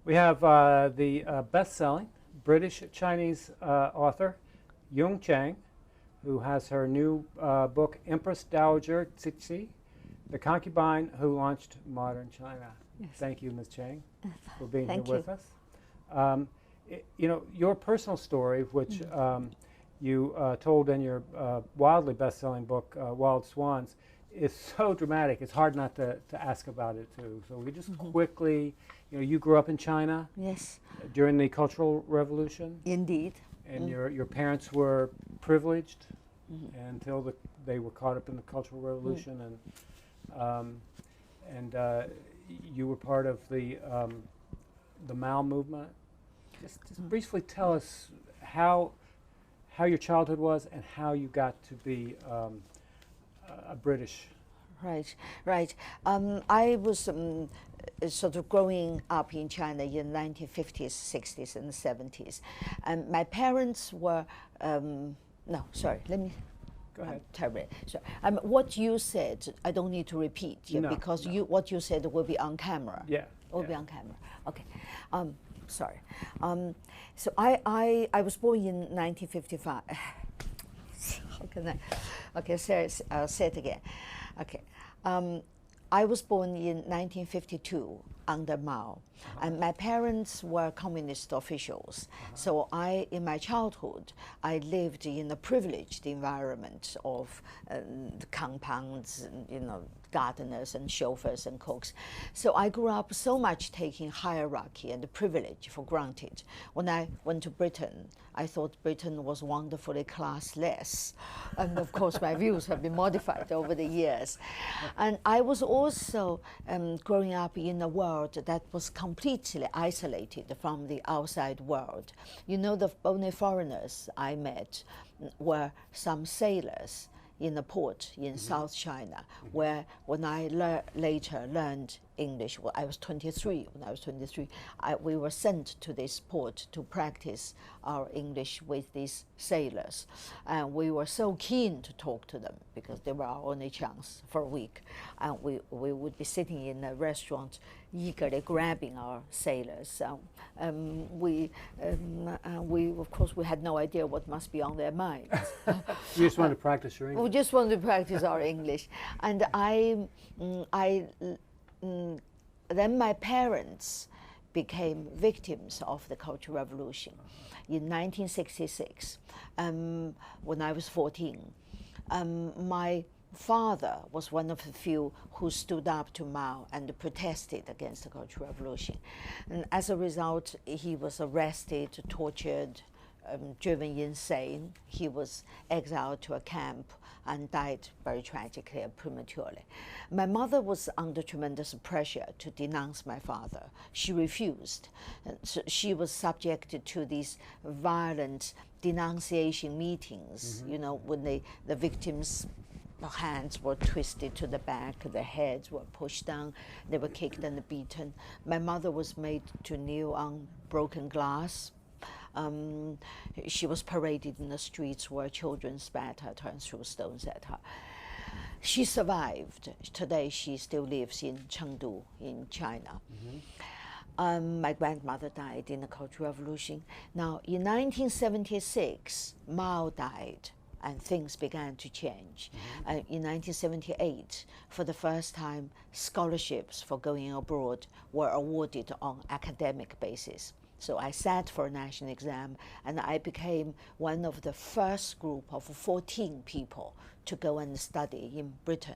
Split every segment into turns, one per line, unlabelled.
We have the best-selling British Chinese author Yung Chang, who has her new book Empress Dowager Cixi, The Concubine Who Launched Modern China.
Yes.
Thank you, Ms. Chang, for being here
Thank
with
you.
us. Your personal story, which you told in your wildly best-selling book, Wild Swans, is so dramatic. It's hard not to ask about it too. So we just quickly, you grew up in China
Yes,
during the Cultural Revolution,
indeed.
and your parents were privileged until they were caught up in the Cultural Revolution, and you were part of the Mao movement. Just briefly tell us how your childhood was and how you got to be a British.
Right, right. I was sort of growing up in China in 1950s, 60s, and 70s. And my parents were, no, sorry, let me.
Go ahead.
Terribly. So, what you said, I don't need to repeat,
No,
because
no.
what you said will be on camera.
Yeah.
Will be
yeah.
on camera. Okay. Sorry. So I was born in 1955. How can I? Okay, sorry, I'll say it again. Okay. I was born in 1952 under Mao, and my parents were communist officials. So in my childhood, I lived in a privileged environment of the compounds, gardeners and chauffeurs and cooks. So I grew up so much taking hierarchy and privilege for granted. When I went to Britain, I thought Britain was wonderfully classless. And of course, my views have been modified over the years. And I was also growing up in a world that was completely isolated from the outside world. The only foreigners I met were some sailors in a port in South China, where when I later learned English, I was 23. When I was 23, we were sent to this port to practice our English with these sailors. And we were so keen to talk to them because they were our only chance for a week. And we would be sitting in a restaurant eagerly grabbing our sailors. We, of course, we had no idea what must be on their minds.
You just wanted to practice your English.
We just wanted to practice our English. And then my parents became victims of the Cultural Revolution in 1966, when I was 14. My father was one of the few who stood up to Mao and protested against the Cultural Revolution. And as a result, he was arrested, tortured, driven insane. He was exiled to a camp and died very tragically and prematurely. My mother was under tremendous pressure to denounce my father. She refused. And so she was subjected to these violent denunciation meetings, when the victims' hands were twisted to the back, their heads were pushed down, they were kicked and beaten. My mother was made to kneel on broken glass. She was paraded in the streets where children spat at her and threw stones at her. She survived. Today she still lives in Chengdu in China. My grandmother died in the Cultural Revolution. Now, in 1976, Mao died and things began to change. In 1978, for the first time, scholarships for going abroad were awarded on academic basis. So I sat for a national exam, and I became one of the first group of 14 people to go and study in Britain.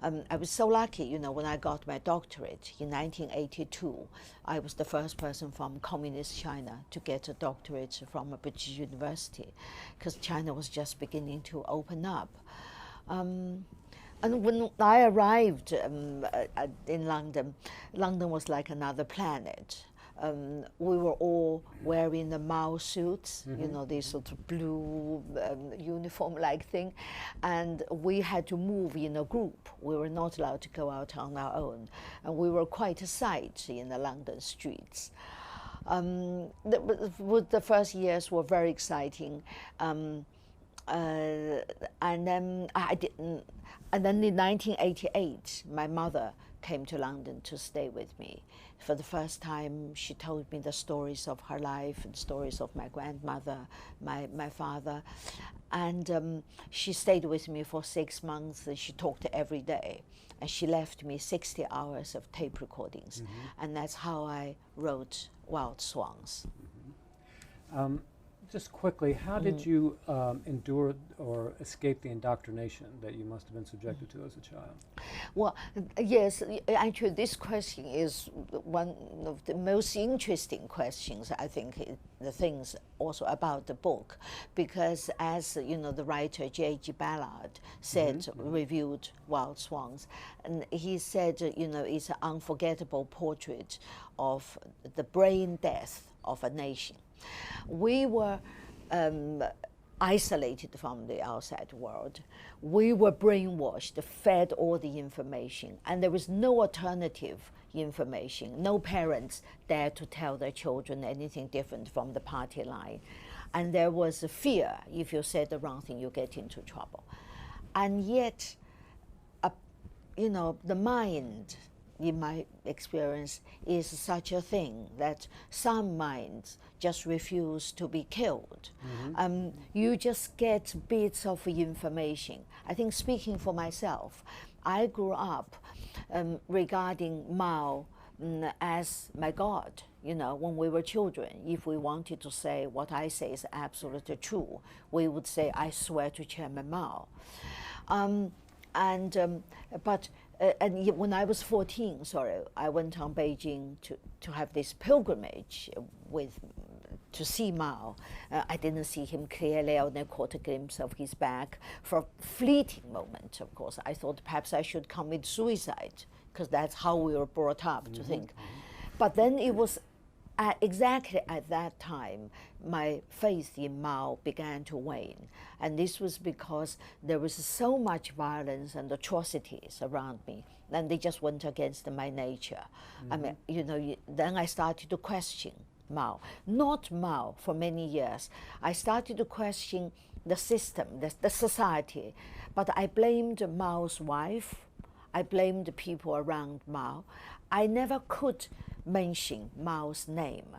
I was so lucky, when I got my doctorate in 1982, I was the first person from communist China to get a doctorate from a British university, because China was just beginning to open up. And when I arrived in London, London was like another planet. We were all wearing the Mao suits, this sort of blue uniform-like thing, and we had to move in a group. We were not allowed to go out on our own, and we were quite a sight in the London streets. The first years were very exciting, and then in 1988, my mother came to London to stay with me. For the first time, she told me the stories of her life and stories of my grandmother, my father. And she stayed with me for 6 months, and she talked every day. And she left me 60 hours of tape recordings. And that's how I wrote Wild Swans.
Just quickly, how did you endure or escape the indoctrination that you must have been subjected to as a child?
Well, yes, actually, this question is one of the most interesting questions, I think, the things also about the book, because as you know, the writer J.G. Ballard said, reviewed Wild Swans, and he said, you know, it's an unforgettable portrait of the brain death of a nation. We were isolated from the outside world. We were brainwashed, fed all the information, and there was no alternative information. No parents dared to tell their children anything different from the party line. And there was a fear, if you said the wrong thing, you get into trouble. And yet, you know, the mind, in my experience, is such a thing that some minds just refuse to be killed. You just get bits of information. I think, speaking for myself, I grew up regarding Mao as my God. You know, when we were children, if we wanted to say what I say is absolutely true, we would say, I swear to Chairman Mao. And when I was 14, I went on Beijing to have this pilgrimage to see Mao. I didn't see him clearly. I only caught a glimpse of his back. For a fleeting moment, of course, I thought perhaps I should commit suicide, because that's how we were brought up to think. But then it was exactly at that time my faith in Mao began to wane. And this was because there was so much violence and atrocities around me, and they just went against my nature. I mean, you know, then I started to question Mao. Not Mao for many years. I started to question the system, the society, but I blamed Mao's wife. I blamed the people around Mao. I never could mention Mao's name.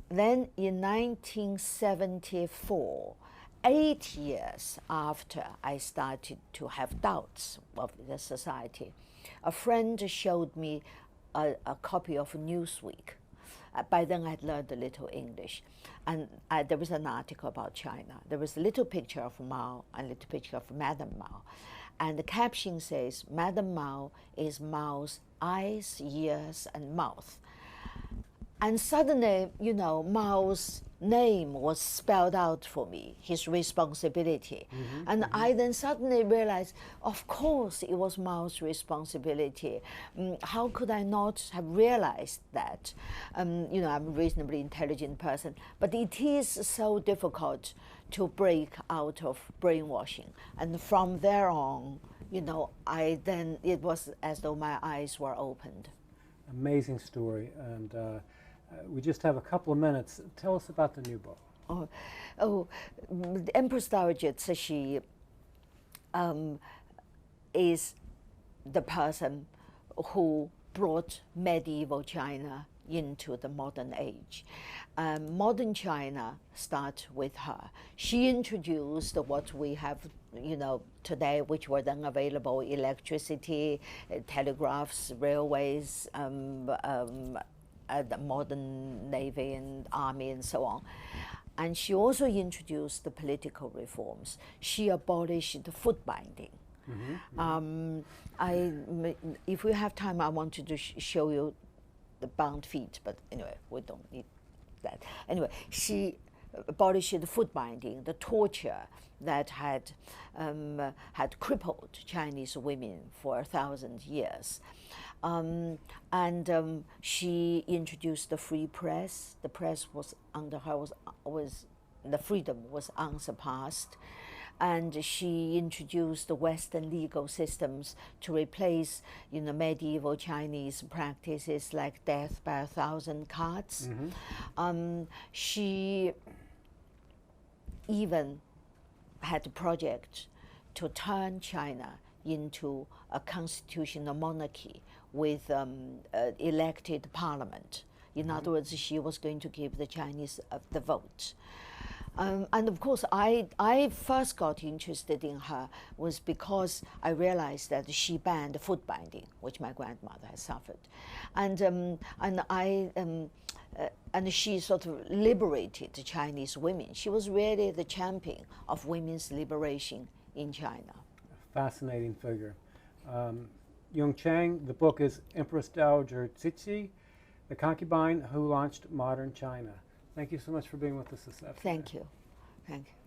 Then in 1974, 8 years after I started to have doubts of the society, a friend showed me a copy of Newsweek. By then I'd learned a little English, and there was an article about China. There was a little picture of Mao and a little picture of Madame Mao. And the caption says, Madame Mao is Mao's eyes, ears, and mouth. And suddenly, you know, Mao's name was spelled out for me, his responsibility. And I then suddenly realized, of course, it was Mao's responsibility. How could I not have realized that? You know, I'm a reasonably intelligent person, but it is so difficult to break out of brainwashing. And from there on, you know, it was as though my eyes were opened.
Amazing story. And we just have a couple of minutes. Tell us about the new book.
The Empress Dowager Cixi is the person who brought medieval China into the modern age. Modern China starts with her. She introduced what we have, you know, today, which were then available: electricity, telegraphs, railways, the modern navy and army, and so on. And she also introduced the political reforms. She abolished the foot binding. If we have time, I wanted to show you the bound feet, but anyway, we don't need that. Anyway, she abolished the foot binding, the torture that had crippled Chinese women for 1,000 years. She introduced the free press. The press was under her the freedom was unsurpassed, and she introduced the Western legal systems to replace, you know, medieval Chinese practices like death by 1,000 cuts. She even had a project to turn China into a constitutional monarchy with elected parliament. In other words, she was going to give the Chinese the vote. And of course, I first got interested in her was because I realized that she banned foot binding, which my grandmother had suffered, and she sort of liberated the Chinese women. She was really the champion of women's liberation in China.
Fascinating figure. Yung Chang, the book is Empress Dowager Cixi, the concubine who launched modern China. Thank you so much for being with us this afternoon.
Thank you. Thank you.